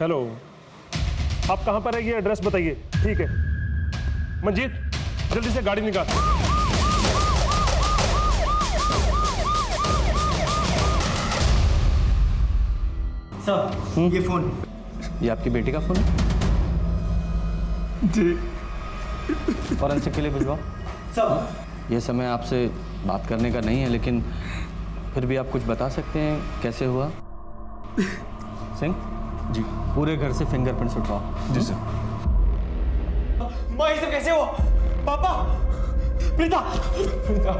Hello, आप कहाँ पर है ये एड्रेस बताइए। ठीक है मंजीत, जल्दी से गाड़ी निकाल। सर ये फोन। ये आपकी बेटी का फोन है? जी। फॉरेंसिक के लिए भिजवाओ। सर ये समय आपसे बात करने का नहीं है, लेकिन फिर भी आप कुछ बता सकते हैं कैसे हुआ? सिंह जी। पूरे घर से फिंगरप्रिंट्स उठवाओ। जी सर। माँ ये सब कैसे हुआ? पापा, प्रीता, प्रीता।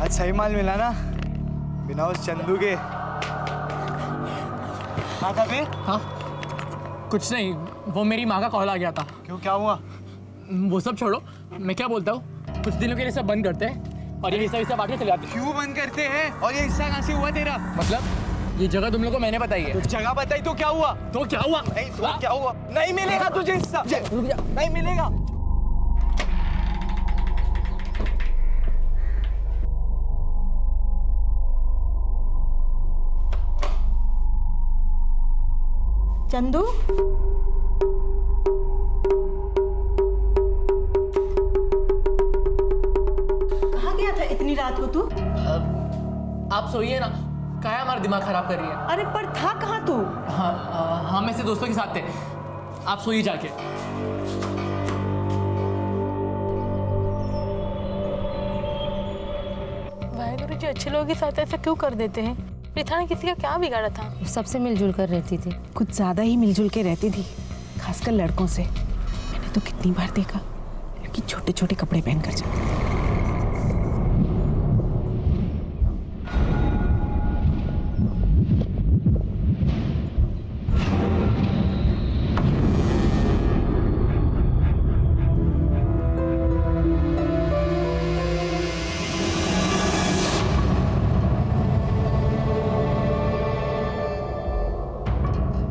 आज सही माल मिला ना, बिना उस चंदू के। हाँ था फिर? हाँ कुछ नहीं, वो मेरी माँ का कॉल आ गया था। क्यों, क्या हुआ? वो सब छोड़ो, मैं क्या बोलता हूँ, कुछ दिनों के लिए सब बंद करते हैं और ये हिस्सा बांट के चले जाते हैं। क्यों बंद करते हैं? और ये हिस्सा कहाँ से हुआ तेरा? मतलब ये जगह तुम लोगों को मैंने बताई है। तो जगह बताई तो क्या हुआ? तो क्या हुआ? नहीं तो क्या हुआ? नहीं मिलेगा तुझे हिस्सा, नहीं मिलेगा। चंदू, कहाँ गया था इतनी रात को तू? आप सोइए ना, काया हमारा दिमाग खराब कर रही है। अरे पर था कहाँ तू? हाँ हम ऐसे दोस्तों के साथ थे, आप सोइए जाके। वाहेगुरु जी अच्छे लोगों के साथ ऐसा क्यों कर देते हैं? प्रीता ने किसी का क्या बिगाड़ा था? सबसे मिलजुल कर रहती थी। कुछ ज्यादा ही मिलजुल के रहती थी, खासकर लड़कों से। मैंने तो कितनी बार देखा लड़की छोटे छोटे कपड़े पहनकर जाती।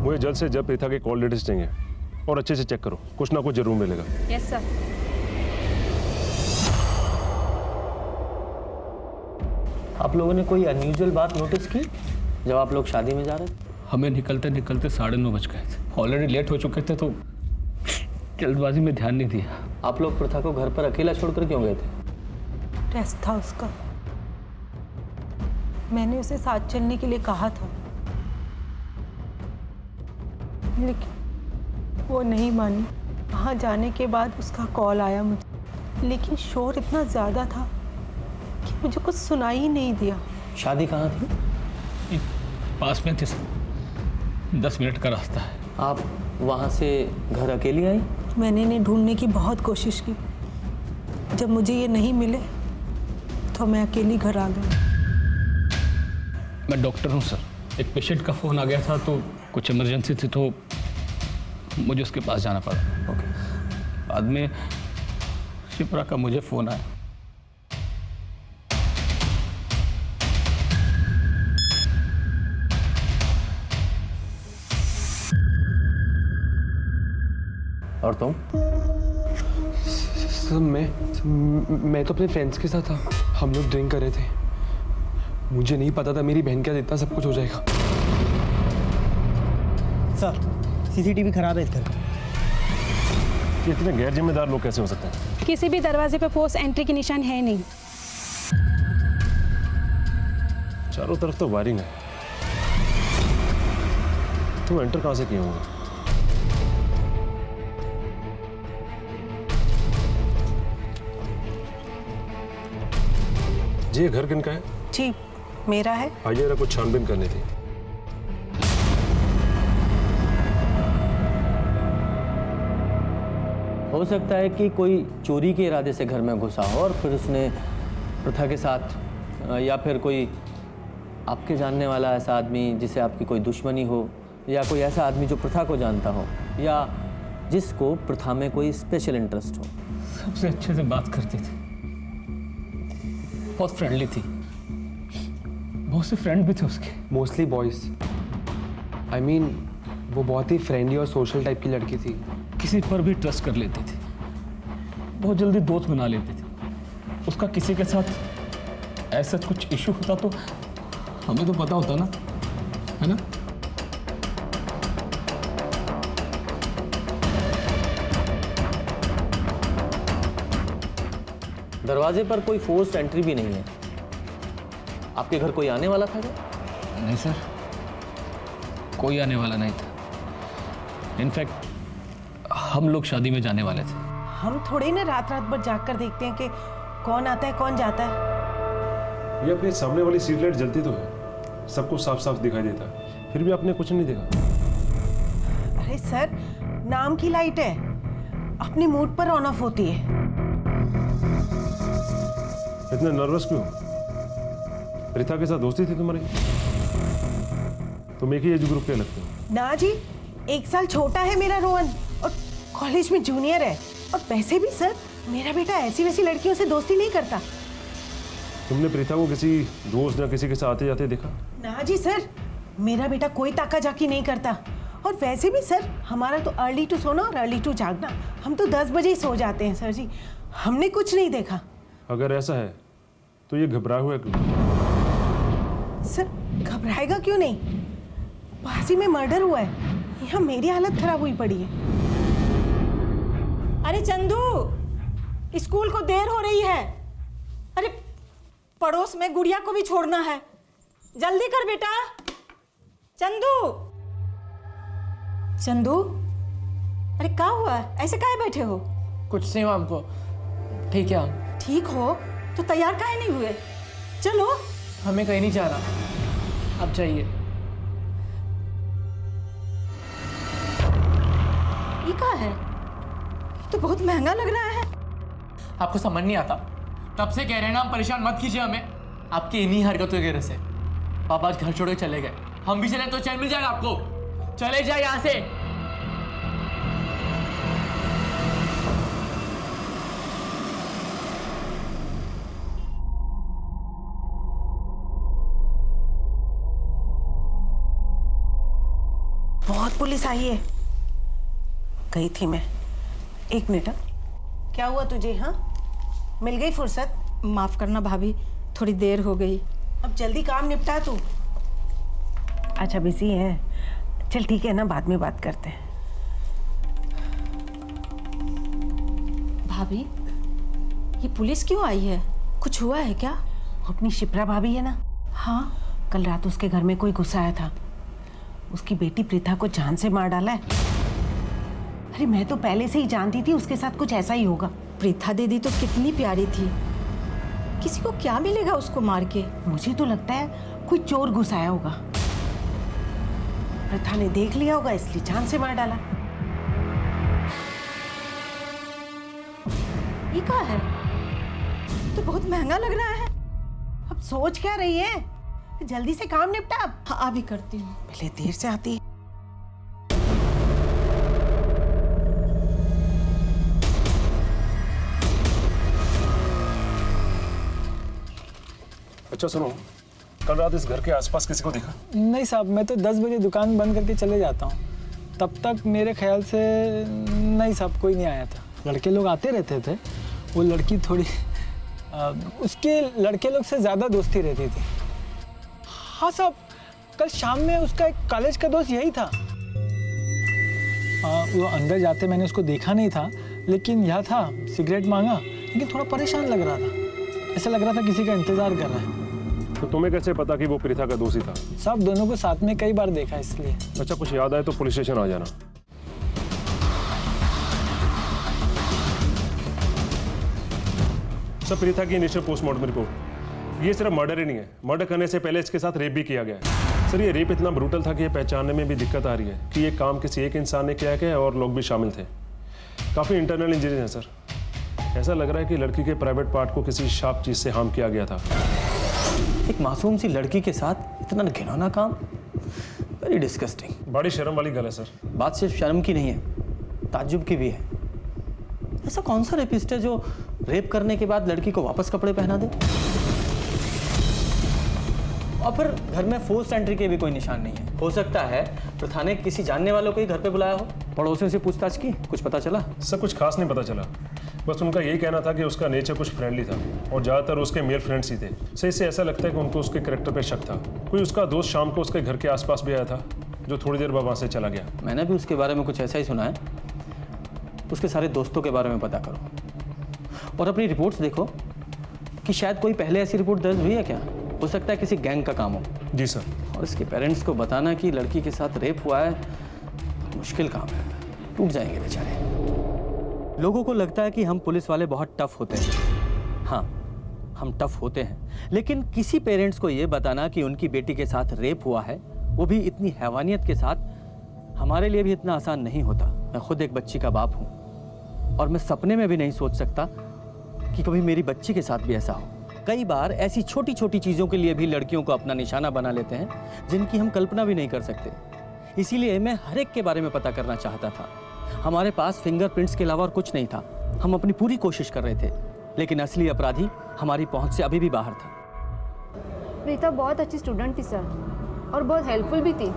मुझे जल्द से जल्द प्रीता के कॉल डिटेल्स चाहिए और अच्छे से चेक करो, कुछ ना कुछ जरूर मिलेगा। Yes sir. आप लोगों ने कोई अनयूजुअल बात नोटिस की जब आप लोग शादी में जा रहे थे? हमें निकलते निकलते 9:30 बज गए थे। ऑलरेडी लेट हो चुके थे तो जल्दबाजी में ध्यान नहीं दिया। आप लोग प्रथा को घर पर अकेला छोड़कर क्यों गए थे? टेस्ट था उसका, मैंने उसे साथ चलने के लिए कहा था, लेकिन वो नहीं मानी। वहाँ जाने के बाद उसका कॉल आया मुझे, लेकिन शोर इतना ज़्यादा था कि मुझे कुछ सुनाई ही नहीं दिया। शादी कहाँ थी? पास में थे सर, 10 मिनट का रास्ता है। आप वहाँ से घर अकेली आई? मैंने इन्हें ढूंढने की बहुत कोशिश की, जब मुझे ये नहीं मिले तो मैं अकेली घर आ गई। मैं डॉक्टर हूँ सर, एक पेशेंट का फ़ोन आ गया था तो कुछ इमरजेंसी थी तो मुझे उसके पास जाना पड़ा। ओके। बाद में शिप्रा का मुझे फ़ोन आया। और तुम? सर मैं तो अपने फ्रेंड्स के साथ था, हम लोग ड्रिंक कर रहे थे। मुझे नहीं पता था मेरी बहन के साथ इतना सब कुछ हो जाएगा। सर सीसीटीवी खराब है इस घर का। ये इतने गैर जिम्मेदार लोग कैसे हो सकते हैं? किसी भी दरवाजे पे फोर्स एंट्री के निशान है नहीं। चारों तरफ तो वायरिंग है, तुम एंटर कहाँ से किए होंगे? जी ये घर किनका है? जी मेरा है। आइए जरा कुछ छानबीन करनी थी। हो सकता है कि कोई चोरी के इरादे से घर में घुसा हो और फिर उसने प्रथा के साथ या फिर कोई आपके जानने वाला ऐसा आदमी जिसे आपकी कोई दुश्मनी हो, या कोई ऐसा आदमी जो प्रथा को जानता हो, या जिसको प्रथा में कोई स्पेशल इंटरेस्ट हो। सबसे अच्छे से बात करती थी, बहुत फ्रेंडली थी, बहुत से फ्रेंड भी थे उसके। Mostly boys. आई मीन वो बहुत ही फ्रेंडली और सोशल टाइप की लड़की थी। किसी पर भी ट्रस्ट कर लेती थी, बहुत जल्दी दोस्त बना लेती थी। उसका किसी के साथ ऐसा कुछ इशू होता तो हमें तो पता होता ना, है ना? दरवाजे पर कोई फोर्स्ड एंट्री भी नहीं है। आपके घर कोई आने वाला था क्या? नहीं सर, कोई आने वाला नहीं था। इनफैक्ट हम लोग शादी में जाने वाले थे। हम थोड़े ना रात रात भर जाग कर देखते हैं कि कौन आता है कौन जाता है। ये अपने सामने वाली स्ट्रीट लाइट जलती तो है, सबको साफ साफ दिखाई देता है, फिर भी आपने कुछ नहीं देखा। अरे सर, नाम की लाइट है, अपने मूड पर ऑन ऑफ होती है। इतने नर्वस क्यों? रिथा के साथ दोस्ती थी तुम्हारी? तुम एक ही एज ग्रुप के लगते हो। ना जी, 1 साल छोटा है मेरा रोहन और कॉलेज में जूनियर है। और वैसे भी सर, मेरा बेटा ऐसी वैसी लड़कियों से दोस्ती नहीं करता। तुमने प्रीता को किसी दोस्त या किसी के साथ आते जाते देखा? ना जी सर, मेरा बेटा कोई ताका जाकी नहीं करता। और वैसे भी सर, हमारा तो अर्ली टू सोना और अर्ली टू जागना। हम तो 10 बजे ही सो जाते हैं सर जी, हमने कुछ नहीं देखा। अगर ऐसा है तो ये घबराया हुआ क्यों? सर, घबराएगा क्यों नहीं? बाजी में मर्डर हुआ है, यहाँ मेरी हालत खराब हुई पड़ी है। अरे चंदू, स्कूल को देर हो रही है। अरे पड़ोस में गुड़िया को भी छोड़ना है, जल्दी कर बेटा। चंदू, चंदू, अरे क्या हुआ? ऐसे काहे बैठे हो? कुछ नहीं हुआ हमको, ठीक है हम। ठीक हो तो तैयार काहे नहीं हुए? चलो। हमें कहीं नहीं जा रहा, अब चाहिए। ये क्या है? ये तो बहुत महंगा लग रहा है। आपको समझ नहीं आता? तब से कह रहे हैं ना, हम परेशान मत कीजिए हमें, आपकी इन्हीं हरकतों की वजह से। पापा आज घर छोड़ के चले गए, हम भी चले तो चैन मिल जाएगा आपको। चले जाए यहाँ से। बहुत पुलिस आई है। गई थी मैं। 1 मिनट। क्या हुआ तुझे? हाँ, मिल गई फुर्सत? माफ करना भाभी, थोड़ी देर हो गई। अब जल्दी काम निपटा तू। अच्छा, बिजी है? चल ठीक है ना, बाद में बात करते हैं। भाभी, ये पुलिस क्यों आई है? कुछ हुआ है क्या? अपनी शिप्रा भाभी है ना? हाँ। कल रात उसके घर में कोई घुस आया था। उसकी बेटी प्रीता को जान से मार डाला है। अरे मैं तो पहले से ही जानती थी उसके साथ कुछ ऐसा ही होगा। प्रीता दीदी तो कितनी प्यारी थी, किसी को क्या मिलेगा उसको मार के? मुझे तो लगता है कोई चोर घुस आया होगा। प्रीता ने देख लिया होगा, इसलिए जान से मार डाला। ये क्या है? तो बहुत महंगा लग रहा है। अब सोच क्या रही है? जल्दी से काम निपटा। हाँ, अभी करती हूँ। पहले देर से आती है। अच्छा सुनो, कल रात इस घर के आसपास किसी को देखा? नहीं साहब, मैं तो 10 बजे दुकान बंद करके चले जाता हूँ। तब तक मेरे ख्याल से नहीं साहब, कोई नहीं आया था। लड़के लोग आते रहते थे, वो लड़की थोड़ी उसके लड़के लोग से ज़्यादा दोस्ती रहती थी। हाँ साहब, कल शाम में उसका एक कॉलेज का दोस्त यही था। वो अंदर जाते मैंने उसको देखा नहीं था, लेकिन यह था, सिगरेट मांगा, लेकिन थोड़ा परेशान लग रहा था। ऐसा लग रहा था किसी का इंतजार कर रहा है। तो तुम्हें कैसे पता कि वो प्रीता का दोषी था? साहब, दोनों को साथ में कई बार देखा, इसलिए। अच्छा, कुछ याद आए तो पुलिस स्टेशन आ जाना। सब प्रीता की इनिशियल पोस्टमार्टम रिपोर्ट। ये सिर्फ मर्डर ही नहीं है, मर्डर करने से पहले इसके साथ रेप भी किया गया है। सर, ये रेप इतना ब्रूटल था कि ये पहचानने में भी दिक्कत आ रही है कि ये काम किसी एक इंसान ने किया है और लोग भी शामिल थे। काफ़ी इंटरनल इंजरीज हैं सर। ऐसा लग रहा है कि लड़की के प्राइवेट पार्ट को किसी शार्प चीज़ से हार्म किया गया था। एक मासूम सी लड़की के साथ इतना घिनौना काम, वेरी डिस्गस्टिंग। बड़ी शर्म वाली गल है सर। बात सिर्फ शर्म की नहीं है, ताज्जुब की भी है। ऐसा कौन सा रेपिस्ट है जो रेप करने के बाद लड़की को वापस कपड़े पहना दे? और फिर घर में फोर्स एंट्री के भी कोई निशान नहीं है। हो सकता है प्रथा ने किसी जानने वालों को ही घर पे बुलाया हो। पड़ोसियों से पूछताछ की, कुछ पता चला? सर कुछ खास नहीं पता चला, बस उनका यही कहना था कि उसका नेचर कुछ फ्रेंडली था और ज़्यादातर उसके मेल फ्रेंड्स ही थे। सही से ऐसा लगता है कि उनको उसके कैरेक्टर पे शक था। कोई उसका दोस्त शाम को उसके घर के आसपास भी आया था जो थोड़ी देर बाद वहाँ से चला गया। मैंने भी उसके बारे में कुछ ऐसा ही सुना है। उसके सारे दोस्तों के बारे में पता करो और अपनी रिपोर्ट्स देखो कि शायद कोई पहले ऐसी रिपोर्ट दर्ज हुई है क्या। हो सकता है किसी गैंग का काम हो। जी सर। और इसके पेरेंट्स को बताना कि लड़की के साथ रेप हुआ है मुश्किल काम है, टूट जाएंगे बेचारे। लोगों को लगता है कि हम पुलिस वाले बहुत टफ होते हैं। हाँ, हम टफ होते हैं, लेकिन किसी पेरेंट्स को ये बताना कि उनकी बेटी के साथ रेप हुआ है, वो भी इतनी हैवानियत के साथ, हमारे लिए भी इतना आसान नहीं होता। मैं खुद एक बच्ची का बाप हूँ और मैं सपने में भी नहीं सोच सकता कि कभी मेरी बच्ची के साथ भी ऐसा हो। कई बार ऐसी छोटी छोटी चीज़ों के लिए भी लड़कियों को अपना निशाना बना लेते हैं जिनकी हम कल्पना भी नहीं कर सकते। इसीलिए मैं हर एक के बारे में पता करना चाहता था। हमारे पास फिंगरप्रिंट्स के अलावा और कुछ नहीं था। हम अपनी पूरी कोशिश कर रहे थे, लेकिन असली अपराधी हमारी पहुंच से अभी भी बाहर था। प्रीता बहुत अच्छी स्टूडेंट थी सर, और बहुत हेल्पफुल भी थी।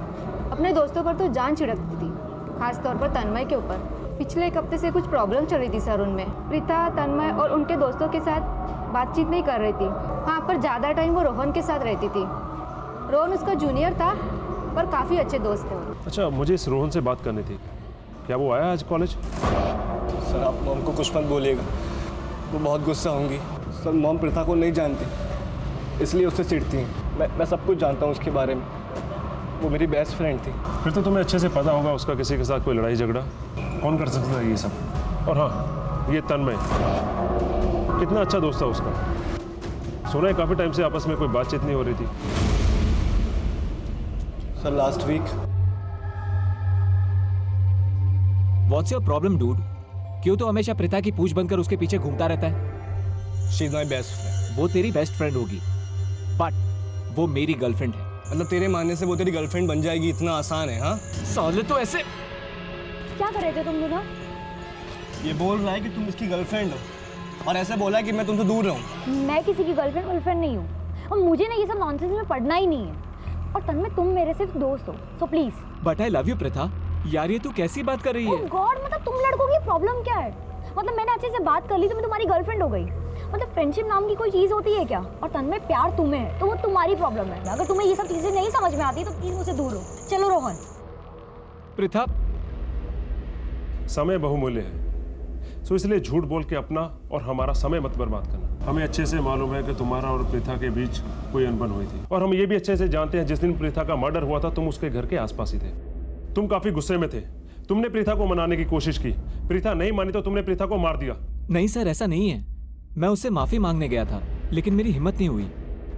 अपने दोस्तों पर तो जान छिड़कती थी, खास तौर पर तन्मय के ऊपर। पिछले एक हफ्ते से कुछ प्रॉब्लम चल रही थी सर उनमें। प्रीता तन्मय और उनके दोस्तों के साथ बातचीत नहीं कर रही थी। हाँ, पर ज़्यादा टाइम वो रोहन के साथ रहती थी। रोहन उसका जूनियर था, पर काफ़ी अच्छे दोस्त थे। अच्छा, मुझे इस रोहन से बात करनी थी। क्या वो आया आज कॉलेज? सर आप मॉम को कुछ मत बोलिएगा, वो बहुत गुस्सा होंगी। सर मॉम प्रीता को नहीं जानती, इसलिए उससे चिढ़ती हैं। मैं सब कुछ जानता हूँ उसके बारे में। वो मेरी बेस्ट फ्रेंड थी। फिर तो तुम्हें अच्छे से पता होगा उसका किसी के साथ कोई लड़ाई झगड़ा कौन कर सकता है ये सब। और हाँ, ये तन्मय कितना अच्छा दोस्त था उसका। सुना है काफ़ी टाइम से आपस में कोई बातचीत नहीं हो रही थी। Sir last week. What's your problem dude? क्यों तो हमेशा प्रीता की पूछ बनकर उसके पीछे घूमता रहता है? She is my best friend. वो तेरी बेस्ट फ्रेंड होगी, बट वो मेरी गर्लफ्रेंड है। मतलब तेरे मानने से वो तेरी गर्लफ्रेंड बन जाएगी इतना आसान है? हाँ साले तो ऐसे। क्या कर रहे थे तुम दोनों? ये बोल रहा है कि तुम इसकी गर्लफ्रेंड हो और ऐसे बोला है कि मैं तुमसे दूर रहूं। मैं किसी की गर्लफ्रेंड नहीं हूँ, और मुझे ना ये सब नॉनसेंस में पढ़ना ही नहीं है। और तन्मय तुम मेरे सिर्फ दोस्त हो, so please. But I love you Preeta. यार ये तू कैसी बात कर रही है? ओह गॉड, मतलब तुम लड़कों की प्रॉब्लम क्या है? मतलब मैंने अच्छे से बात कर ली तो मैं तुम्हारी गर्लफ्रेंड हो गई? मतलब फ्रेंडशिप नाम की कोई चीज होती है क्या? और तन्मय प्यार तुम्हें है तो वो तुम्हारी प्रॉब्लम है। अगर तुम्हें ये सब चीजें नहीं समझ में आती तो प्लीज मुझसे दूर हो। चलो रोहन। प्रीता, समय बहुमूल्य है, सो इसलिए झूठ बोल के अपना और हमारा समय मत बर्बाद करना। हमें अच्छे से मालूम है कि तुम्हारा और प्रीता के बीच कोई अनबन हुई थी, और हम ये भी अच्छे से जानते हैं जिस दिन प्रीता का मर्डर हुआ था तुम उसके घर के आसपास ही थे। तुम काफी गुस्से में थे। तुमने प्रीता को मनाने की कोशिश की, प्रीता नहीं मानी तो तुमने प्रीता को मार दिया। नहीं सर, ऐसा नहीं है। मैं उससे माफी मांगने गया था, लेकिन मेरी हिम्मत नहीं हुई।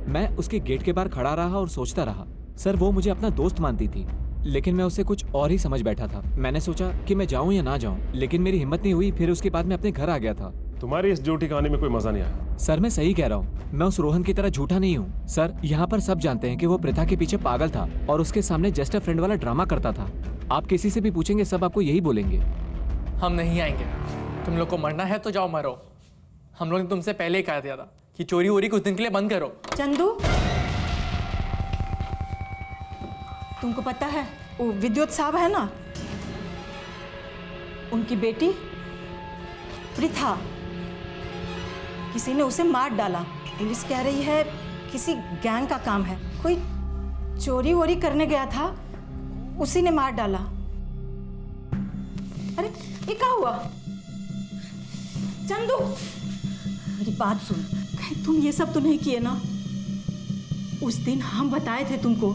मैं उसके गेट के बाहर खड़ा रहा और सोचता रहा। सर वो मुझे अपना दोस्त मानती थी, लेकिन मैं उसे कुछ और ही समझ बैठा था। मैंने सोचा कि मैं जाऊं या ना जाऊं, लेकिन मेरी हिम्मत नहीं हुई। फिर उसके बाद मैं अपने घर आ गया था। तुम्हारी इस झूठी कहानी में कोई मजा नहीं आया। सर मैं सही कह रहा हूँ, मैं उस रोहन की तरह झूठा नहीं हूँ। सर यहाँ पर सब जानते हैं कि वो प्रीता के पीछे पागल था और उसके सामने जस्ट अ फ्रेंड वाला ड्रामा करता था। आप किसी से भी पूछेंगे सब आपको यही बोलेंगे। हम नहीं आएंगे। तुम लोग को मरना है तो जाओ मरो। हम लोग ने तुमसे पहले ही कहा दिया था कि चोरी वोरी कुछ दिन के लिए बंद करो। चंदू, तुमको पता है वो विद्युत साहब है ना, उनकी बेटी प्रीता, किसी ने उसे मार डाला। पुलिस कह रही है किसी गैंग का काम है। कोई चोरी वोरी करने गया था, उसी ने मार डाला। अरे ये क्या हुआ? चंदू मेरी बात सुन, कहीं तुम ये सब तो नहीं किए ना? उस दिन हम बताए थे तुमको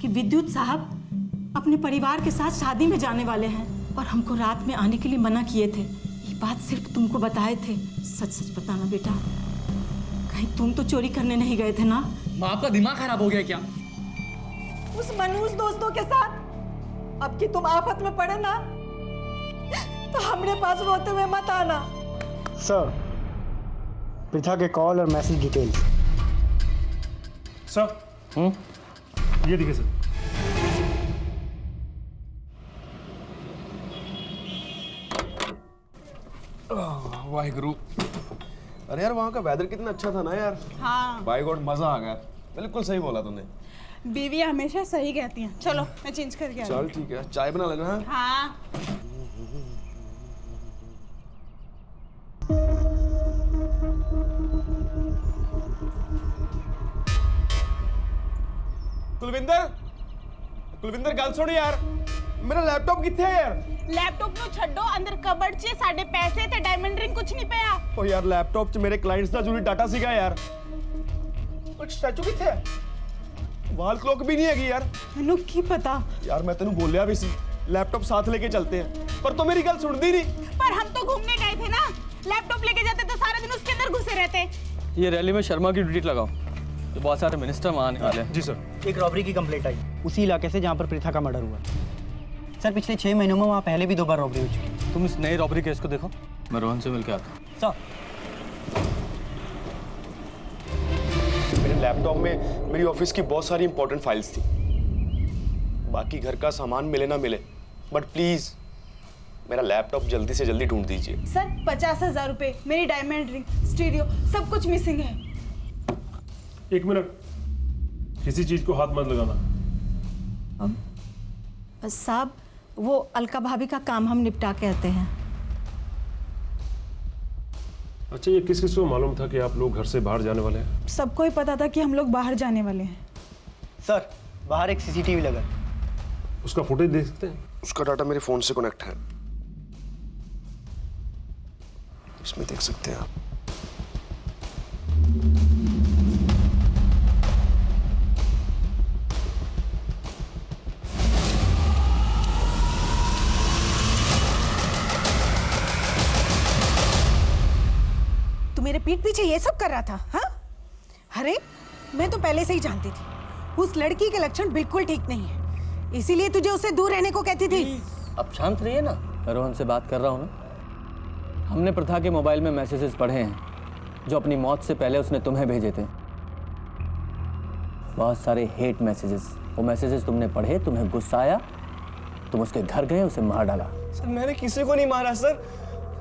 कि विद्युत साहब अपने परिवार के साथ शादी में जाने वाले हैं, और हमको रात में आने के लिए मना किए थे। ये बात सिर्फ तुमको बताए थे। सच सच बताना बेटा, कहीं तुम तो चोरी करने नहीं गए थे ना? माँ आपका दिमाग खराब हो गया क्या? उस मनहूस दोस्तों के साथ अब कि तुम आफत में पड़े ना, तो हमारे पास रोते हुए मत आना। सर, प्रीता के कॉल और मैसेज डिटेल्स। सर ये देखिए सर। वाहिगुरु। अरे यार वहाँ का वेदर कितना अच्छा था ना यार। हाँ। बाय गॉड मजा आ गया। बिल्कुल सही बोला तूने। बीवी हमेशा सही कहती हैं। चलो मैं चेंज करके आ चल ठीक है, चाय बना लेना। हाँ। कुलविंदर गल सुन यार, मेरा लैपटॉप कित्थे है यार? लैपटॉप नु छड्डो, अंदर कबड़ च साडे पैसे ते डायमंड रिंग कुछ नहीं पिया। ओ यार लैपटॉप च मेरे क्लाइंट्स दा जरूरी डाटा सीगा यार। कुछ स्टैचू कित्थे है? वाल क्लॉक भी नहीं हैगी यार। मैनू की पता यार, मैं तेनू बोलिया भी सी लैपटॉप साथ लेके चलते हैं, पर तो मेरी गल सुनदी नहीं। पर हम तो घूमने गए थे ना, लैपटॉप लेके जाते तो सारा दिन उसके अंदर घुसे रहते। ये रैली में शर्मा की ड्यूटी लगाओ, तो बहुत सारे मिनिस्टर वहाँ आने वाले हैं। जी सर। एक रॉबरी की कंप्लेंट आई उसी इलाके से जहाँ पर प्रीथा का मर्डर हुआ। सर पिछले 6 महीनों में वहाँ पहले भी 2 बार रॉबरी हो चुकी है। तुम इस नए रॉबरी केस को देखो, मैं रोहन से मिलकर आता हूँ। सर मेरे लैपटॉप में मेरी ऑफिस की बहुत सारी इंपॉर्टेंट फाइल्स थी। बाकी घर का सामान मिले ना मिले, बट प्लीज मेरा लैपटॉप जल्दी से जल्दी ढूंढ दीजिए। सर 50,000 रुपए, मेरी डायमंड रिंग, स्टीरियो सब कुछ मिसिंग है। 1 मिनट, किसी चीज को हाथ मत लगाना। साहब वो अलका भाभी का काम हम निपटा के आते हैं। अच्छा, ये किस किस को मालूम था कि आप लोग घर से बाहर जाने वाले हैं? सबको ही पता था कि हम लोग बाहर जाने वाले हैं। सर बाहर एक सीसीटीवी लगा है। उसका फुटेज देख सकते हैं? उसका डाटा मेरे फोन से कनेक्ट है, इसमें देख सकते हैं आप। तू मेरे पीठ पीछे ये सब कर रहा था? हाँ, अरे मैं तो पहले से ही जानती थी उस लड़की के लक्षण बिल्कुल ठीक नहीं है, इसीलिए तुझे उससे दूर रहने को कहती थी। अब शांत रहिए ना, मैं रोहन से बात कर रहा हूँ ना। हमने प्रथा के मोबाइल में मैसेजेस पढ़े हैं जो अपनी मौत से पहले उसने तुम्हें भेजे थे। बहुत सारे हेट मैसेजेस। वो मैसेजेस तुमने पढ़े, तुम्हें गुस्सा आया, तुम उसके घर गए, उसे मार डाला। सर मैंने किसी को नहीं मारा sir.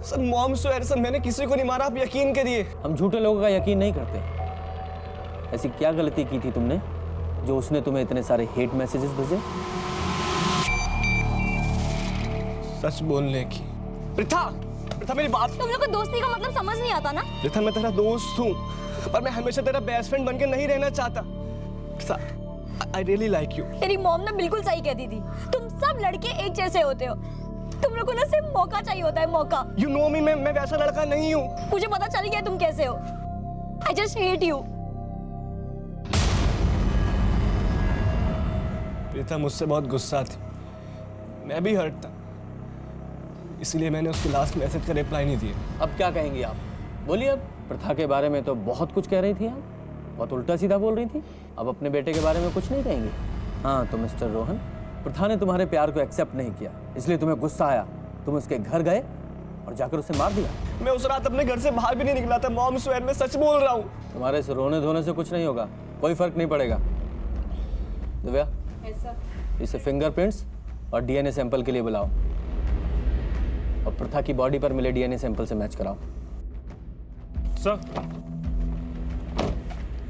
Sir mom swear sir, मैंने किसी को नहीं मारा, आप यकीन करिए। हम झूठे लोगों का यकीन नहीं करते। ऐसी क्या गलती की थी तुमने जो उसने तुम्हें इतने सारे हेट मैसेजेस भेजे? सच बोलने की। प्रीथा मेरी बात। तुम लोग को दोस्ती का मतलब समझ नहीं आता ना? प्रीथा मैं तेरा दोस्त हूँ, पर मैं हमेशा तेरा बेस्ट फ्रेंड बनके नहीं रहना चाहता। I really like you. तेरी मॉम ने बिल्कुल सही कहती थी, तुम सब लड़के एक जैसे होते हो। तुम लोगों को सिर्फ मौका चाहिए होता है, मौका। यू नो मी, मैं वैसा लड़का नहीं हूँ। मुझे पता चल गया तुम कैसे हो। I just hate you. Preetha मुझसे बहुत गुस्सा थी, मैं भी हर्ट था, इसलिए मैंने उसके लास्ट मैसेज का रिप्लाई नहीं दिया। अब क्या कहेंगी आप? बोलिए। अब प्रथा के बारे में तो बहुत कुछ कह रही थी आप, बहुत उल्टा सीधा बोल रही थी। अब अपने बेटे के बारे में कुछ नहीं कहेंगे? हाँ तो मिस्टर रोहन, प्रथा ने तुम्हारे प्यार को एक्सेप्ट नहीं किया, इसलिए तुम्हें गुस्सा आया, तुम उसके घर गए और जाकर उसे मार दिया। मैं उस रात अपने घर से बाहर भी नहीं निकला था मॉम स्वेयर, मैं सच बोल रहा हूँ। तुम्हारे से रोने धोने से कुछ नहीं होगा, कोई फर्क नहीं पड़ेगा। दिव्या, इसे फिंगरप्रिंट्स और डीएनए सैंपल के लिए बुलाओ और प्रथा की बॉडी पर मिले डीएनए सैंपल से मैच कराओ।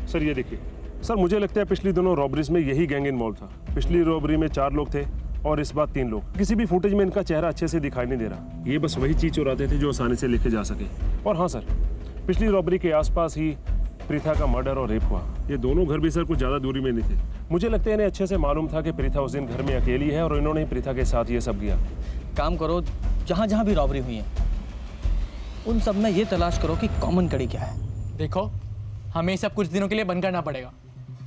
सर ये देखिए सर, मुझे लगता है पिछली दोनों रॉबरीज में यही गैंग इन्वॉल्व था। पिछली रॉबरी में 4 लोग थे और इस बार 3 लोग। किसी भी फुटेज में इनका चेहरा अच्छे से दिखाई नहीं दे रहा। ये बस वही चीज चुराते थे जो आसानी से लेके जा सके। और हाँ सर, पिछली रॉबरी के आसपास ही प्रीथा का मर्डर और रेप हुआ। ये दोनों घर भी सर कुछ ज्यादा दूरी में नहीं थे। मुझे लगता है इन्हें अच्छे से मालूम था कि प्रीथा उस दिन घर में अकेली है और इन्होंने प्रीथा के साथ ये सब किया। काम करो, जहाँ जहाँ भी रॉबरी हुई है उन सब में ये तलाश करो कि कॉमन कड़ी क्या है। देखो, हमें सब कुछ दिनों के लिए बंद करना पड़ेगा।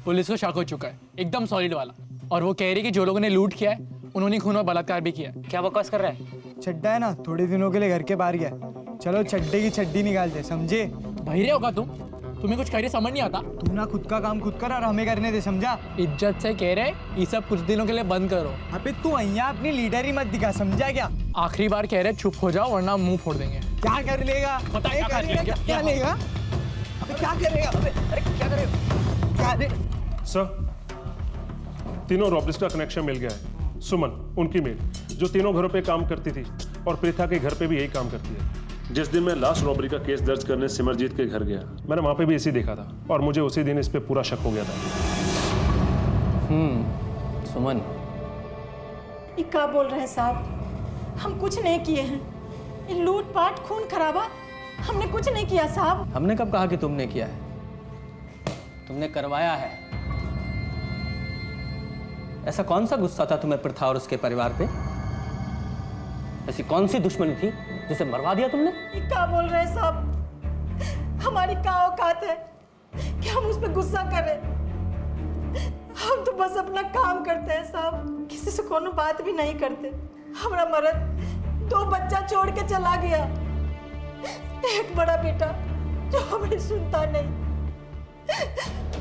पुलिस को शक हो चुका है, एकदम सॉलिड वाला। और वो कह रही कि जो लोगों ने लूट किया है उन्होंने खून और बलात्कार भी किया है। क्या बकवास कर रहा है? चड्डा है ना, थोड़े दिनों के लिए घर के बाहर गया। चलो चड्डे की चड्डी निकालते, समझे? बहिरे होगा तुम, तुम्हें कुछ कह समझ नहीं आता। तू ना खुद का काम खुद कर और हमें करने दे, समझा? इज्जत से कह रहे ये सब कुछ दिनों के लिए बंद करो। अबे तू अहिया अपनी लीडर ही मत दिखा, समझा क्या? आखिरी बार कह रहे चुप हो जाओ वरना मुंह फोड़ देंगे। क्या कर लेगा? पता है क्या लेगा? क्या लेगा? अबे क्या करेगा? अरे क्या करेगा? क्या दे? सर, तीनों रॉबरीज का कनेक्शन मिल गया है। सुमन, उनकी मेड, जो तीनों घरों पे काम करती थी और प्रीथा के घर पे भी यही काम करती है। जिस दिन मैं लास्ट रॉबरी का केस दर्ज करने सिमरजीत के घर गया, मैंने वहां पे भी इसी देखा था और मुझे उसी दिन इस पे पूरा शक हो गया था। सुमन, ये क्या बोल रहे हैं साहब? हम कुछ नहीं किए हैं। ये लूट पाट खून खराबा हमने कुछ नहीं किया साहब। हमने कब कहा कि तुमने किया है? तुमने करवाया है। ऐसा कौन सा गुस्सा था तुम्हें प्रथा और उसके परिवार पे? ऐसी कौन सी दुश्मनी थी जिसे मरवा दिया तुमने? ये क्या बोल रहे हैं साहब? हमारी क्या औकात है कि हम उस पर गुस्सा करें? हम तो बस अपना काम करते हैं साहब, किसी से कोनो बात भी नहीं करते। हमारा मर्द 2 बच्चा छोड़ के चला गया, एक बड़ा बेटा जो हमें सुनता नहीं,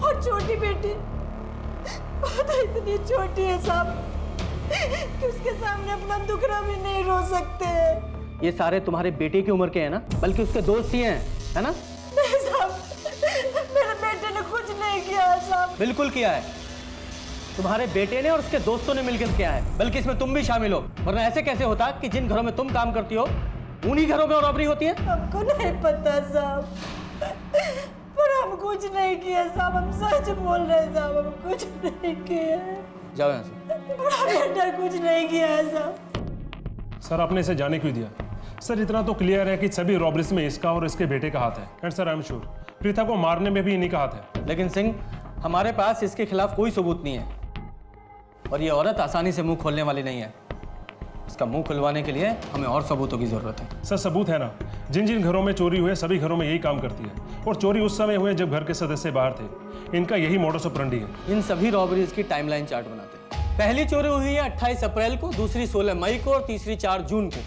और छोटी बेटी वो तो इतनी छोटी है साहब कि उसके सामने अपना दुखड़ा भी नहीं रो सकते। ये सारे तुम्हारे बेटे की उम्र के हैं ना, बल्कि उसके दोस्त ही हैं, है ना? नहीं साहब, मेरे बेटे ने कुछ नहीं किया है साहब। बिल्कुल किया है। तुम्हारे बेटे ने और उसके दोस्तों ने मिलकर किया है, बल्कि इसमें तुम भी शामिल हो। वरना ऐसे कैसे होता कि जिन घरों में तुम काम करती हो उन्हीं घरों में रॉबरी होती है? हमको नहीं पता साहब, पर हम कुछ नहीं किया साहब। हम सच बोल रहे हैं साहब, हम कुछ नहीं किया। जाओ यहाँ से। बड़ा बेटा कुछ नहीं किया है साहब। सर आपने इसे जाने क्यों दिया? सर इतना तो क्लियर है कि सभी रॉबरीज में इसका और इसके बेटे का हाथ है। And sir I am sure Preetha को मारने में भी इन्हीं का हाथ है। लेकिन सिंह, हमारे पास इसके खिलाफ कोई सबूत नहीं है, और ये औरत आसानी से मुंह खोलने वाली नहीं है। इसका मुंह खुलवाने के लिए हमें और सबूतों की जरूरत है। सर सबूत है ना, जिन जिन घरों में चोरी हुए सभी घरों में यही काम करती है, और चोरी उस समय हुए जब घर के सदस्य बाहर थे। इनका यही मोडस ऑपरेंडी है। इन सभी रॉबरीज की टाइमलाइन चार्ट बनाते हैं। पहली चोरी हुई है 28 अप्रैल को, दूसरी 16 मई को और तीसरी 4 जून को।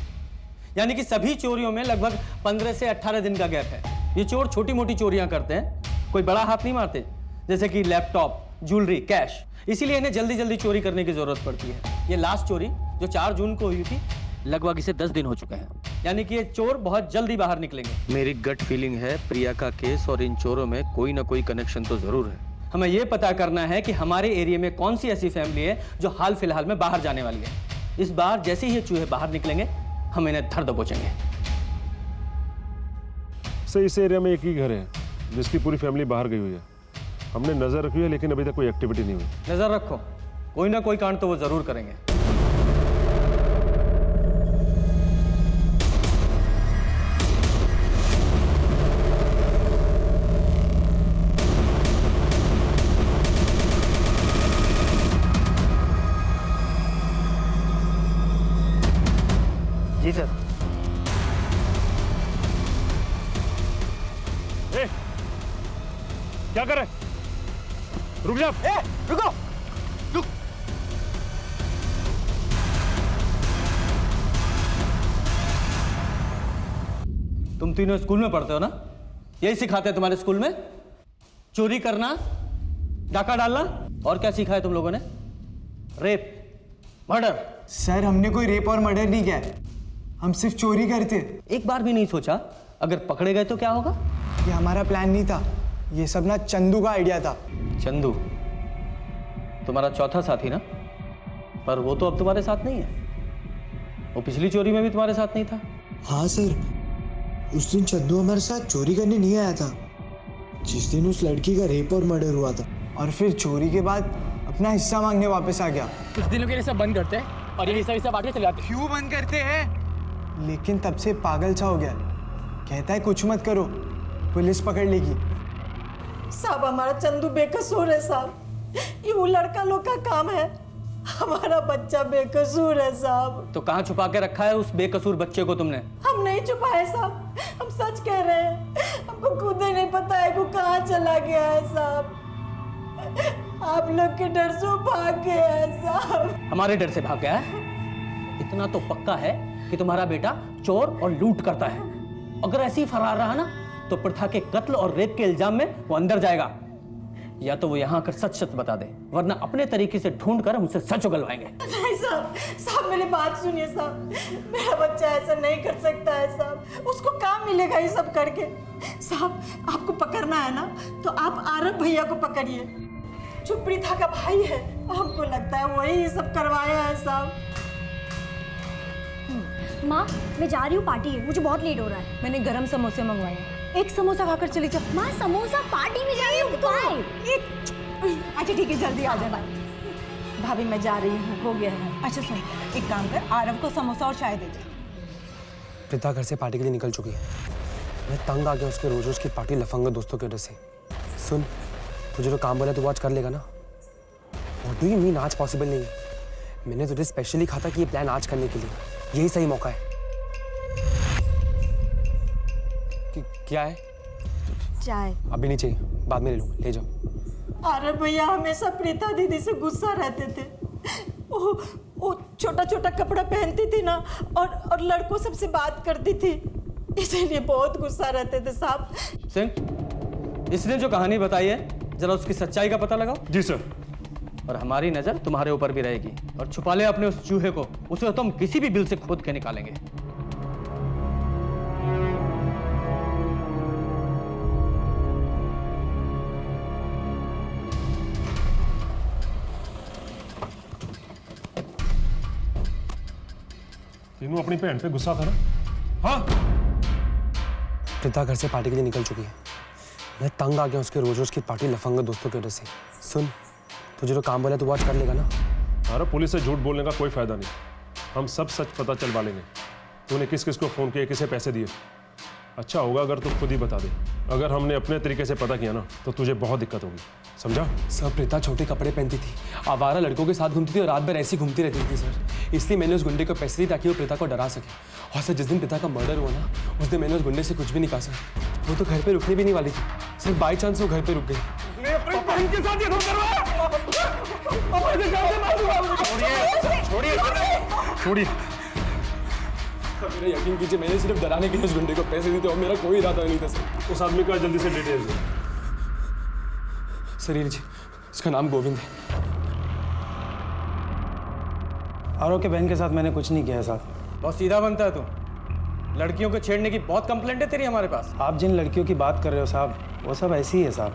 यानी कि सभी चोरियों में लगभग 15 से 18 दिन का गैप है। ये चोर छोटी मोटी चोरियां करते हैं, कोई बड़ा हाथ नहीं मारते, जैसे कि लैपटॉप, ज्वेलरी, कैश। इसीलिए इन्हें जल्दी जल्दी चोरी करने की जरूरत पड़ती है। ये लास्ट चोरी जो 4 जून को हुई थी, लगभग इसे 10 दिन हो चुके हैं। यानी कि ये चोर बहुत जल्दी बाहर निकलेंगे। मेरी गट फीलिंग है प्रिया का केस और इन चोरों में कोई ना कोई कनेक्शन तो जरूर है। हमें यह पता करना है कि हमारे एरिया में कौन सी ऐसी फैमिली है जो हाल फिलहाल में बाहर जाने वाली है। इस बार जैसे ही ये चूहे बाहर निकलेंगे, हम इन्हें धर दबोचेंगे। सर इस एरिया में एक ही घर है जिसकी पूरी फैमिली बाहर गई हुई है। हमने नजर रखी है, लेकिन अभी तक कोई एक्टिविटी नहीं हुई। नजर रखो, कोई ना कोई कांड तो वो जरूर करेंगे। जी सर। क्या कर रहे? रुक जा। रुको। रुक। तुम तीनों स्कूल में पढ़ते हो ना? यही सिखाते हैं तुम्हारे स्कूल में? चोरी करना, डाका डालना, और क्या सीखा है तुम लोगों ने? Rape, murder. सर हमने कोई रेप और मर्डर नहीं किया है, हम सिर्फ चोरी करते। एक बार भी नहीं सोचा अगर पकड़े गए तो क्या होगा? ये हमारा प्लान नहीं था, ये सब ना चंदू का आइडिया था। चंदू तुम्हारा चौथा साथी ना? पर वो तो अब तुम्हारे साथ नहीं है। वो पिछली चोरी में भी तुम्हारे साथ नहीं था। हाँ सर, उस दिन चंदू हमारे साथ चोरी करने नहीं आया था, जिस दिन उस लड़की का रेप और मर्डर हुआ था। और फिर चोरी के बाद अपना हिस्सा मांगने वापस आ गया। कुछ दिनों के लिए सब बंद करते हैं और ये हिस्सा बांट के चले जाते हैं। क्यों बंद करते हैं? लेकिन तब से पागल सा हो गया, कहता है कुछ मत करो, पुलिस पकड़ लेगी। साहब हमारा चंदू बेकसूर है साहब, ये वो लड़का लोग का काम है। हमारा बच्चा बेकसूर है साहब। तो कहाँ छुपा के रखा है उस बेकसूर बच्चे को तुमने? हम नहीं छुपाए साहब, हम सच कह रहे हैं। हमको खुद ही नहीं पता है वो कहाँ चला गया है साहब। आप लोग के डर से भाग गया है साहब। हमारे डर से भाग गया है? इतना तो पक्का है कि तुम्हारा बेटा चोर और लूट करता है। अगर ऐसे ही फरार रहा ना, तो प्रथा के कत्ल और रेप के इल्जाम में वो अंदर जाएगा। या तो वो यहाँ आकर सच सच बता दे, वरना अपने तरीके से ढूंढ कर हमसे सच उगलवाएंगे। नहीं साहब, साहब मेरी बात सुनिए साहब, मेरा बच्चा ऐसा नहीं कर सकता है साहब। उसको काम मिलेगा ये सब करके। साहब आपको पकड़ना है ना, तो आप आरब भैया को पकड़िए, जो प्रीथा का भाई है। हमको लगता है वही ये सब करवाया है साहब। माँ मैं जा रही हूँ, पार्टी है, मुझे बहुत लेट हो रहा है। मैंने गरम समोसे मंगवाए हैं। एक समोसा खाकर चली जा। माँ समोसा पार्टी में जा रही हूँ। अच्छा ठीक है, जल्दी आ जाना। भाभी मैं जा रही हूँ, हो गया है। अच्छा सुन, एक काम कर, आरव को समोसा और चाय दे दे। प्रीता घर से पार्टी के लिए निकल चुकी है। मैं तंग आ गया उसके रोज रोज की पार्टी लफंगा दोस्तों की वजह से। सुन, तुझे जो काम बोला तू आज कर लेगा ना? व्हाट डू यू मीन आज पॉसिबल नहीं है? मैंने तुझे स्पेशली कहा था कि ये प्लान आज करने के लिए, यही सही मौका है। क्या है? चाय अभी नहीं चाहिए, बाद में ले लूंगा, ले जाओ। अरे भैया हमेशा प्रीता दीदी से गुस्सा रहते थे। वो छोटा छोटा कपड़ा पहनती थी ना, और लड़कों सबसे बात करती थी, इसीलिए बहुत गुस्सा रहते थे साहब। सिंह, इसने जो कहानी बताई है जरा उसकी सच्चाई का पता लगाओ। जी सर। और हमारी नजर तुम्हारे ऊपर भी रहेगी। और छुपा ले अपने उस चूहे को, उसे तो हम किसी भी बिल से खोद के निकालेंगे। तीनों अपनी बहन पे गुस्सा था ना? हाँ। प्रीता घर से पार्टी के लिए निकल चुकी है। मैं तंग आ गया उसके रोज रोज की पार्टी लफंगा दोस्तों की वजह से। सुन, तुझे जो काम बोला तू आज कर लेगा ना? अरे पुलिस से झूठ बोलने का कोई फायदा नहीं, हम सब सच पता चलवा लेंगे। तूने किस किस को फोन किया, किसे पैसे दिए? अच्छा होगा अगर तू खुद ही बता दे। अगर हमने अपने तरीके से पता किया ना तो तुझे बहुत दिक्कत होगी, समझा? सर, प्रीता छोटे कपड़े पहनती थी, आवारा लड़कों के साथ घूमती थी और रात भर ऐसी घूमती रहती थी सर। इसलिए मैंने उस गुंडे को पैसे दिए ताकि वो प्रीता को डरा सके। और सर, जिस दिन प्रीता का मर्डर हुआ ना, उस दिन मैंने उस गुंडे से कुछ भी नहीं कहा सर। वो तो घर पे रुकने भी नहीं वाली थी सर, बाई चांस वो घर पे रुक गई। छोड़िए। मेरा यकीन कीजिए, मैंने सिर्फ डराने के लिए उस गुंडे को पैसे दिए थे और मेरा कोई इरादा नहीं था सर। उस आदमी का जल्दी से डिटेल्स दे। सर ये लीजिए, उसका नाम गोविंद है। आरव के बहन के साथ मैंने कुछ नहीं किया है साहब। बहुत सीधा बनता है तू। लड़कियों को छेड़ने की बहुत कंप्लेंट है तेरी हमारे पास। आप जिन लड़कियों की बात कर रहे हो साहब, वो सब ऐसी ही है साहब।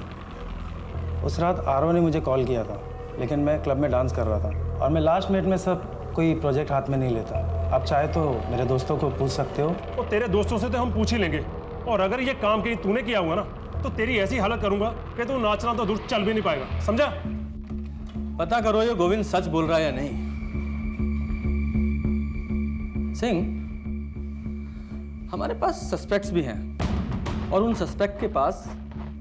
उस रात आरव ने मुझे कॉल किया था, लेकिन मैं क्लब में डांस कर रहा था और मैं लास्ट मिनट में सब कोई प्रोजेक्ट हाथ में नहीं लेता। आप चाहे तो मेरे दोस्तों को पूछ सकते हो। तो तेरे दोस्तों से तो हम पूछ ही लेंगे, और अगर ये काम कहीं तूने किया हुआ ना तो तेरी ऐसी हालत करूंगा कि तू नाचना तो दूर चल भी नहीं पाएगा, समझा? पता करो ये गोविंद सच बोल रहा है या नहीं। सिंह, हमारे पास सस्पेक्ट्स भी हैं और उन सस्पेक्ट के पास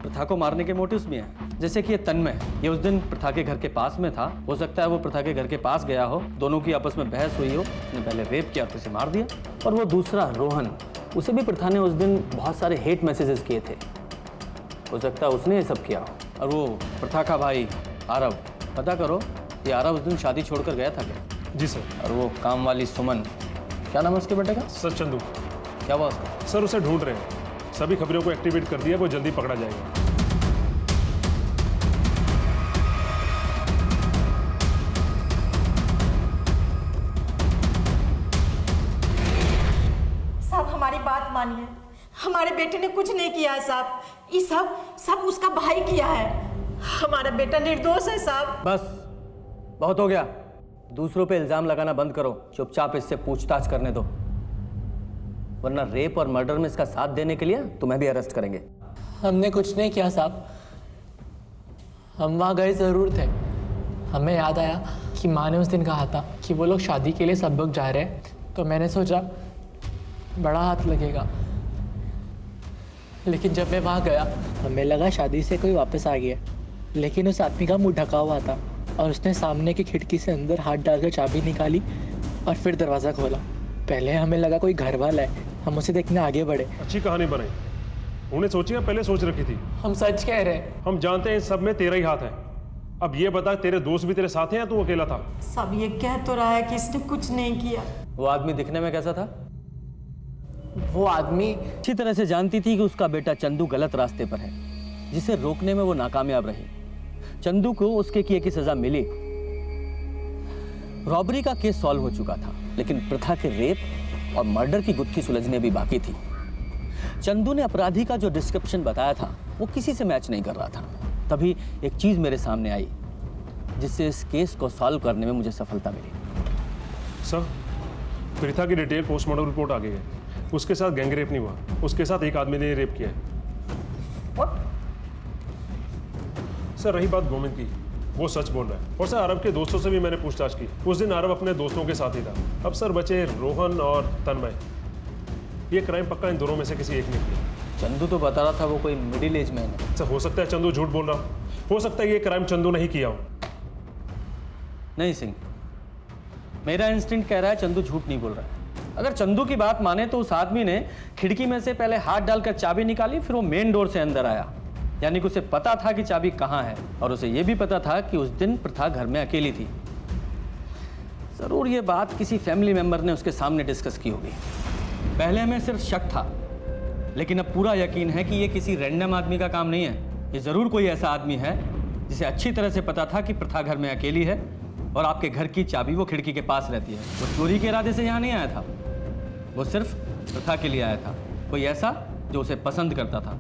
प्रथा को मारने के मोटिव्स भी हैं। जैसे कि ये तन्मय, ये उस दिन प्रथा के घर के पास में था। हो सकता है वो प्रथा के घर के पास गया हो, दोनों की आपस में बहस हुई हो, उसने पहले रेप किया फिर से मार दिया। और वो दूसरा रोहन, उसे भी प्रथा ने उस दिन बहुत सारे हेट मैसेजेस किए थे, हो सकता है उसने ये सब किया हो। और वो प्रथा का भाई आरव, पता करो ये आरव उस दिन शादी छोड़कर गया था क्या? जी सर। और वो काम वाली सुमन, क्या नाम है उसके बेटे का? सर चंदू। क्या हुआ उसका? सर उसे ढूंढ रहे हैं, सभी खबरों को एक्टिवेट कर दिया, वो जल्दी पकड़ा जाएगा। साहब हमारी बात मानिए, हमारे बेटे ने कुछ नहीं किया है साहब। ये सब उसका भाई किया है। हमारा बेटा निर्दोष है साहब। बस बहुत हो गया, दूसरों पे इल्जाम लगाना बंद करो। चुपचाप इससे पूछताछ करने दो, वरना रेप और मर्डर में इसका साथ देने के लिए तुम्हें भी अरेस्ट करेंगे। हमने कुछ नहीं किया साहब, हम वहाँ गए ज़रूर थे। हमें याद आया कि माँ ने उस दिन कहा था कि वो लोग शादी के लिए सब लोग जा रहे हैं, तो मैंने सोचा बड़ा हाथ लगेगा। लेकिन जब मैं वहाँ गया हमें लगा शादी से कोई वापस आ गया, लेकिन उस आदमी का मुंह ढका हुआ था और उसने सामने की खिड़की से अंदर हाथ डालकर चाबी निकाली और फिर दरवाज़ा खोला। पहले हमें लगा कोई घर वाला है, हम उसे देखने आगे बढ़े। अच्छी कहानी बनाई, उन्हें सोची या पहले सोच रखी थी? हम सच कह रहे हैं। हम जानते हैं सब में तेरा ही हाथ है। अब ये बता, तेरे दोस्त भी तेरे साथ हैं या तू अकेला था? सब ये कह तो रहा है कि इसने कुछ नहीं किया। वो आदमी दिखने में कैसा था? वो आदमी अच्छी तरह से जानती थी कि उसका बेटा चंदू गलत रास्ते पर है, जिसे रोकने में वो नाकामयाब रही। चंदू को उसके किए की सजा मिली। रॉबरी का केस सॉल्व हो चुका था, लेकिन प्रथा के रेप और मर्डर की गुत्थी सुलझने भी बाकी थी। चंदू ने अपराधी का जो डिस्क्रिप्शन बताया था वो किसी से मैच नहीं कर रहा था। तभी एक चीज मेरे सामने आई जिससे इस केस को सॉल्व करने में मुझे सफलता मिली। सर, प्रीथा की डिटेल पोस्टमार्टम रिपोर्ट आ गई है। उसके साथ गैंग रेप नहीं हुआ, उसके साथ एक आदमी ने रेप किया है। सर रही बात गोविंद की, वो सच बोल रहा है। और सर अरब के दोस्तों से भी मैंने पूछताछ की, उस दिन अरब अपने दोस्तों के साथ ही था। अब सर बचे रोहन और तन्मय। ये क्राइम पक्का इन दोनों में से किसी एक ने किया। चंदू तो बता रहा था वो कोई मिडिल एज मैन है। सर हो सकता है चंदू झूठ बोल रहा हो, हो सकता है ये क्राइम चंदू नहीं किया हो। नहीं सिंह, मेरा इंस्टिंक्ट कह रहा है चंदू झूठ नहीं बोल रहा है। अगर चंदू की बात माने तो उस आदमी ने खिड़की में से पहले हाथ डालकर चाबी निकाली, फिर वो मेन डोर से अंदर आया। यानी कि उसे पता था कि चाबी कहाँ है, और उसे यह भी पता था कि उस दिन प्रथा घर में अकेली थी। जरूर ये बात किसी फैमिली मेंबर ने उसके सामने डिस्कस की होगी। पहले हमें सिर्फ शक था, लेकिन अब पूरा यकीन है कि ये किसी रैंडम आदमी का काम नहीं है। ये जरूर कोई ऐसा आदमी है जिसे अच्छी तरह से पता था कि प्रथा घर में अकेली है और आपके घर की चाबी वो खिड़की के पास रहती है। वो चोरी के इरादे से यहाँ नहीं आया था, वो सिर्फ प्रथा के लिए आया था। कोई ऐसा जो उसे पसंद करता था।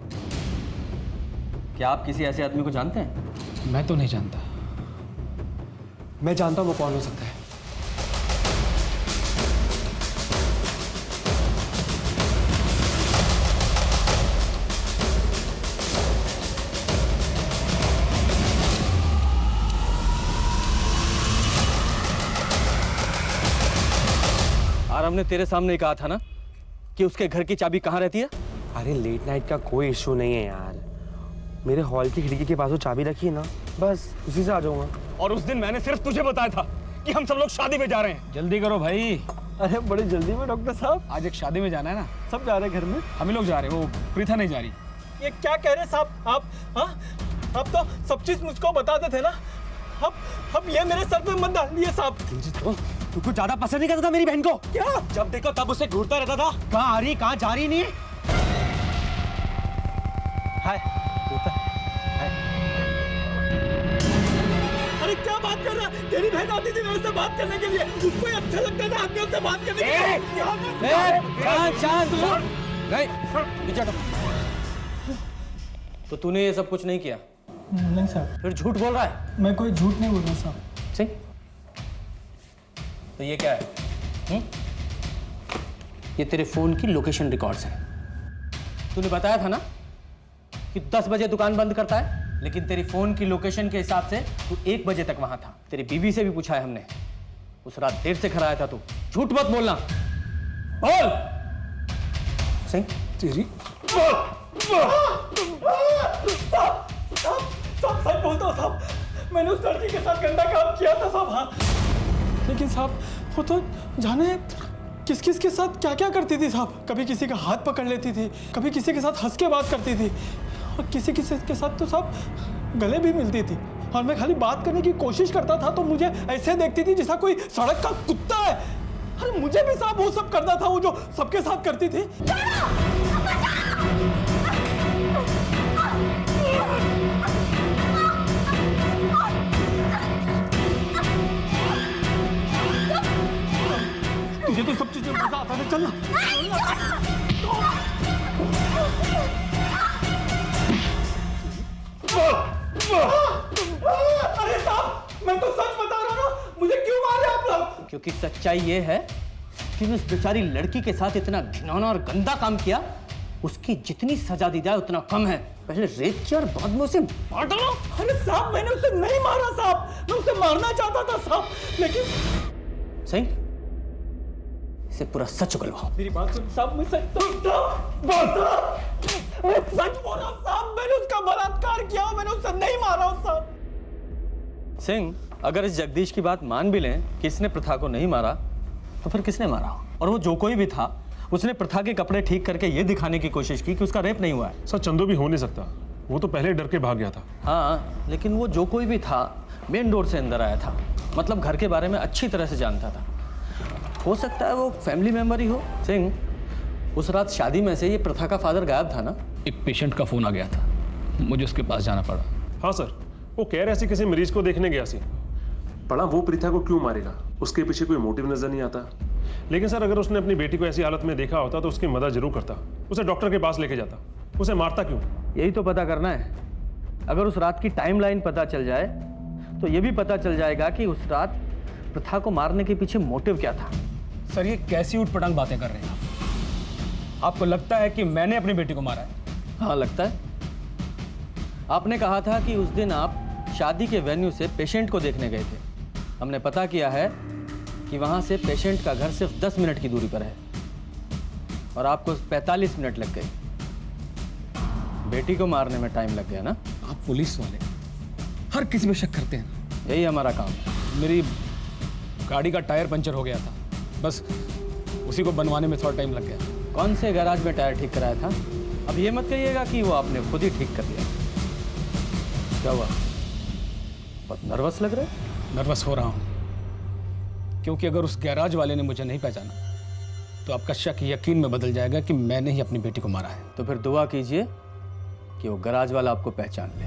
क्या आप किसी ऐसे आदमी को जानते हैं? मैं तो नहीं जानता। मैं जानता हूँ वो कौन हो सकता है। आरव ने तेरे सामने कहा था ना कि उसके घर की चाबी कहाँ रहती है? अरे लेट नाइट का कोई इशू नहीं है यार, मेरे हॉल की खिड़की के पास वो चाबी रखी है ना, बस उसी से आ जाऊंगा। और उस दिन मैंने सिर्फ तुझे बताया था कि हम सब लोग शादी में जा रहे हैं। जल्दी करो भाई। अरे बड़ी जल्दी में डॉक्टर साहब। आज एक शादी में जाना है ना, सब जा रहे हैं घर में। हम ही लोग जा रहे हैं, वो प्रीथा नहीं जा रही। ये क्या कह रहे साहब आप? हाँ, आप तो सब चीज मुझको बताते थे ना। अब ये मेरे सर पे मत डालिए साहब। तुमको ज्यादा पसंद नहीं करता था मेरी बहन को? क्या? जब देखो तब उसे ढूंढता रहता था, कहाँ आ रही कहाँ जा रही नहीं। हाय अरे क्या बात कर रहा है? तेरी बहन आती थी मेरे से बात करने के लिए, उसको ही अच्छा लगता था आपके उससे बात करने के लिए। तो तूने ये सब कुछ नहीं किया? नहीं सर। फिर झूठ बोल रहा है? मैं कोई झूठ नहीं बोल रहा साहब। सिंह, तो ये क्या है? ये तेरे फोन की लोकेशन रिकॉर्ड्स हैं। तूने बताया था ना कि 10 बजे दुकान बंद करता है, लेकिन तेरी फोन की लोकेशन के हिसाब से तू 1 बजे तक वहां था। तेरी बीवी से भी पूछा है हमने, उस रात देर से घर आया था तू। झूठ मत बोलना, बोल। सिंह तेरी साहब सच बोलता हूँ साहब, मैंने उस लड़की के साथ गंदा काम किया था साहब। हाँ, लेकिन साहब वो तो जाने किस किस के साथ क्या क्या करती थी साहब। कभी किसी का हाथ पकड़ लेती थी, कभी किसी के साथ हंस के बात करती थी, और किसी किसी के साथ तो साहब गले भी मिलती थी। और मैं खाली बात करने की कोशिश करता था तो मुझे ऐसे देखती थी जैसा कोई सड़क का कुत्ता है। अरे मुझे भी साहब वो सब करना था, वो जो सबके साथ करती थी। तुझे तो सब चीजें मजा आता है, चल अरे साहब मैं तो सच बता रहा हूँ ना, मुझे क्यों मार रहे आप लोग? क्योंकि सच्चाई ये है कि उस बेचारी लड़की के साथ इतना घिनौना और गंदा काम किया, उसकी जितनी सजा दी जाए उतना कम है। पहले रेप किया और बाद में उसे मार डालो। अरे साहब मैंने उसे नहीं मारा साहब, मैं उसे मारना चाहता था साहब, लेकिन सही इसे पूरा सच उगलवाओ। मेरी बात सुन साहब, मैं सच बोल रहा हूँ साहब, मैंने उसका बलात्कार किया, मैंने उसे नहीं मारा साहब। सिंह, अगर इस जगदीश की बात मान भी लें कि इसने प्रथा को नहीं मारा, तो फिर किसने मारा? और वो जो कोई भी था, उसने प्रथा के कपड़े ठीक करके ये दिखाने की कोशिश की कि उसका रेप नहीं हुआ है। सर चंदू भी हो नहीं सकता, वो तो पहले डर के भाग गया था। हाँ, लेकिन वो जो कोई भी था मेन डोर से अंदर आया था, मतलब घर के बारे में अच्छी तरह से जानता था। हो सकता है वो फैमिली मेंबर ही हो। सिंह, उस रात शादी में से ये प्रथा का फादर गायब था ना? एक पेशेंट का फोन आ गया था, मुझे उसके पास जाना पड़ा। हाँ सर, वो कह रहे थे किसी मरीज को देखने गया सी। पड़ा वो प्रीथा को क्यों मारेगा, उसके पीछे कोई मोटिव नजर नहीं आता। लेकिन सर अगर उसने अपनी बेटी को ऐसी हालत में देखा होता तो उसकी मदद जरूर करता, उसे डॉक्टर के पास लेके जाता। उसे मारता क्यों? यही तो पता करना है। अगर उस रात की टाइमलाइन पता चल जाए तो ये भी पता चल जाएगा कि उस रात प्रथा को मारने के पीछे मोटिव क्या था। सर ये कैसी उठपटांग बातें कर रहे हैं आपको लगता है कि मैंने अपनी बेटी को मारा है? हाँ लगता है। आपने कहा था कि उस दिन आप शादी के वेन्यू से पेशेंट को देखने गए थे। हमने पता किया है कि वहाँ से पेशेंट का घर सिर्फ 10 मिनट की दूरी पर है और आपको 45 मिनट लग गए। बेटी को मारने में टाइम लग गया ना? आप पुलिस वाले हर किसी पे शक करते हैं। यही हमारा काम है। मेरी गाड़ी का टायर पंचर हो गया था, बस उसी को बनवाने में थोड़ा टाइम लग गया। कौन से गैराज में टायर ठीक कराया था? अब ये मत कहिएगा कि वो आपने खुद ही ठीक कर दिया। क्या हुआ? बहुत नर्वस लग रहे हैं। नर्वस हो रहा हूँ क्योंकि अगर उस गैराज वाले ने मुझे नहीं पहचाना तो आपका शक यकीन में बदल जाएगा कि मैंने ही अपनी बेटी को मारा है। तो फिर दुआ कीजिए कि वो गैराज वाला आपको पहचान ले।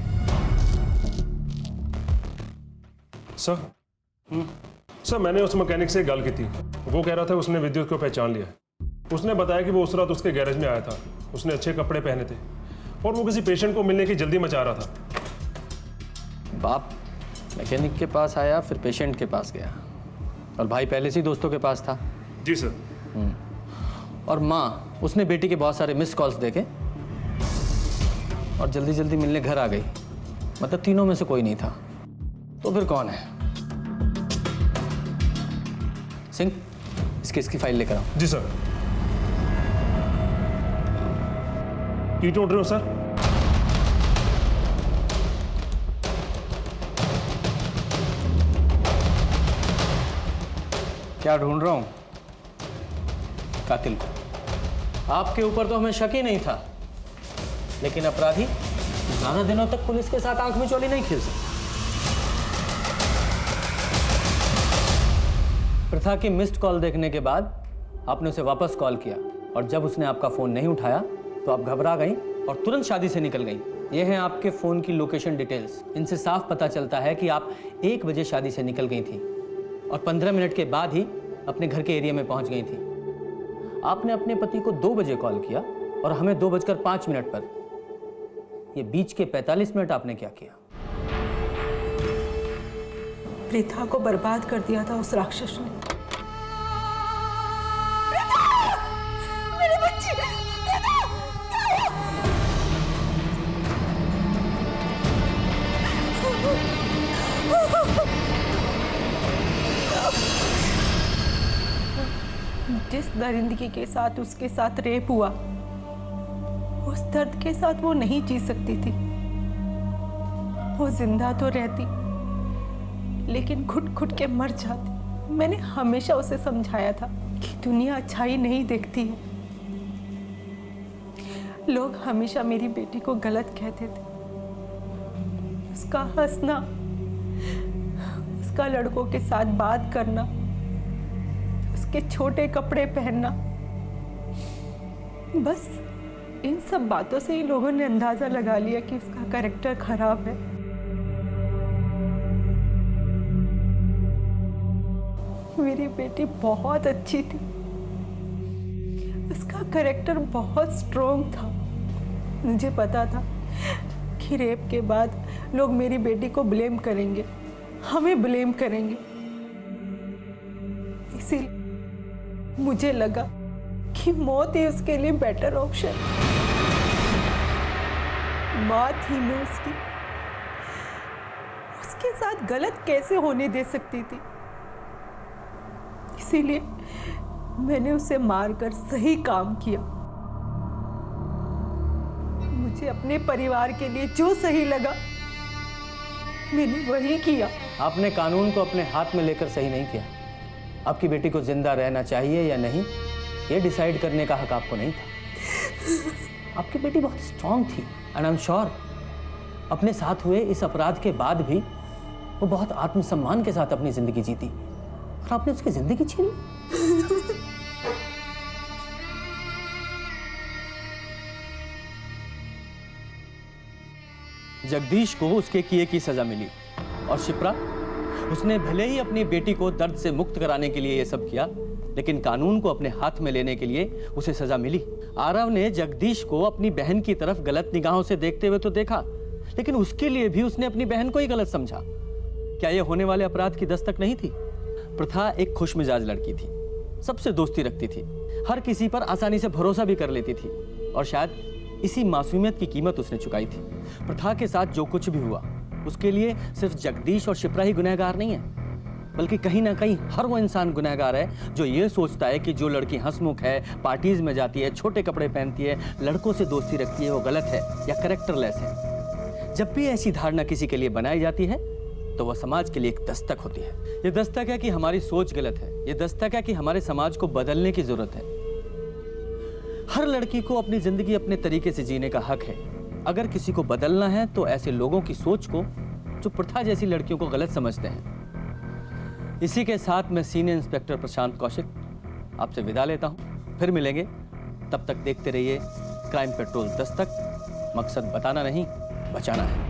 सर मैंने उस मैकेनिक से गल की थी। वो कह रहा था उसने विद्युत को पहचान लिया। उसने बताया कि वो उस रात उसके गैरेज में आया था। उसने अच्छे कपड़े पहने थे और वो किसी पेशेंट को मिलने की जल्दी मचा रहा था। बाप मैकेनिक के पास आया, फिर पेशेंट के पास गया और भाई पहले से ही दोस्तों के पास था। जी सर। और माँ, उसने बेटी के बहुत सारे मिस कॉल्स देखे और जल्दी जल्दी मिलने घर आ गई। मतलब तीनों में से कोई नहीं था। तो फिर कौन है? सिंह, इस केस की फाइल लेकर आओ। जी सर। की ढूंढ रहे हो सर? क्या ढूंढ रहा हूं? कातिल को। आपके ऊपर तो हमें शक ही नहीं था, लेकिन अपराधी ज्यादा दिनों तक पुलिस के साथ आंख में चोली नहीं खेल सकते। प्रथा की मिस्ड कॉल देखने के बाद आपने उसे वापस कॉल किया और जब उसने आपका फोन नहीं उठाया तो आप घबरा गई और तुरंत शादी से निकल गई। ये हैं आपके फोन की लोकेशन डिटेल्स। इनसे साफ पता चलता है कि आप 1 बजे शादी से निकल गई थी और 15 मिनट के बाद ही अपने घर के एरिया में पहुंच गई थी। आपने अपने पति को 2 बजे कॉल किया और हमें 2:05 पर। ये बीच के 45 मिनट आपने क्या किया? प्रीथा को बर्बाद कर दिया था उस राक्षस ने। मेरे बच्चे, जिस दरिंदगी के साथ उसके साथ रेप हुआ, उस दर्द के साथ वो नहीं जी सकती थी। वो जिंदा तो रहती, लेकिन घुट घुट के मर जाती। मैंने हमेशा उसे समझाया था कि दुनिया अच्छाई नहीं देखती है। लोग हमेशा मेरी बेटी को गलत कहते थे। उसका हंसना, उसका लड़कों के साथ बात करना, उसके छोटे कपड़े पहनना, बस इन सब बातों से ही लोगों ने अंदाजा लगा लिया कि उसका कैरेक्टर खराब है। मेरी बेटी बहुत अच्छी थी, उसका कैरेक्टर बहुत स्ट्रॉन्ग था। मुझे पता था कि रेप के बाद लोग मेरी बेटी को ब्लेम करेंगे, हमें ब्लेम करेंगे। इसीलिए मुझे लगा कि मौत ही उसके लिए बेटर ऑप्शन। माँ थी मैं उसकी, उसके साथ गलत कैसे होने दे सकती थी? इसीलिए मैंने उसे मारकर सही काम किया। मुझे अपने परिवार के लिए जो सही लगा मैंने वही किया। आपने कानून को अपने हाथ में लेकर सही नहीं किया। आपकी बेटी को जिंदा रहना चाहिए या नहीं, ये डिसाइड करने का हक आपको नहीं था। आपकी बेटी बहुत स्ट्रांग थी एंड आई एम श्योर अपने साथ हुए इस अपराध के बाद भी वो बहुत आत्मसम्मान के साथ अपनी जिंदगी जीती, और आपने उसकी जिंदगी छीन ली। जगदीश को उसके किए की सजा मिली और शिप्रा, उसने भले ही अपनी बेटी को दर्द से मुक्त कराने के लिए ये सब किया, लेकिन कानून को अपने हाथ में लेने के लिए उसे सजा मिली। आरव ने जगदीश को अपनी बहन की तरफ गलत निगाहों से देखते हुए तो देखा, लेकिन उसके लिए भी उसने अपनी बहन को ही गलत समझा। क्या यह होने वाले अपराध की दस्तक नहीं थी? प्रथा एक खुशमिजाज लड़की थी, सबसे दोस्ती रखती थी, हर किसी पर आसानी से भरोसा भी कर लेती थी, और शायद इसी मासूमियत की कीमत उसने चुकाई थी। प्रथा के साथ जो कुछ भी हुआ उसके लिए सिर्फ जगदीश और शिप्रा ही गुनहगार नहीं है, बल्कि कहीं ना कहीं हर वो इंसान गुनहगार है जो ये सोचता है कि जो लड़की हंसमुख है, पार्टीज में जाती है, छोटे कपड़े पहनती है, लड़कों से दोस्ती रखती है, वो गलत है या कैरेक्टरलेस है। जब भी ऐसी धारणा किसी के लिए बनाई जाती है तो वह समाज के लिए एक दस्तक होती है। ये दस्तक है कि हमारी सोच गलत है, ये दस्तक है कि हमारे समाज को बदलने की जरूरत है। हर लड़की को अपनी जिंदगी अपने तरीके से जीने का हक है। अगर किसी को बदलना है तो ऐसे लोगों की सोच को जो प्रथा जैसी लड़कियों को गलत समझते हैं। इसी के साथ मैं सीनियर इंस्पेक्टर प्रशांत कौशिक आपसे विदा लेता हूं। फिर मिलेंगे, तब तक देखते रहिए क्राइम पेट्रोल दस्तक। मकसद बताना नहीं, बचाना है।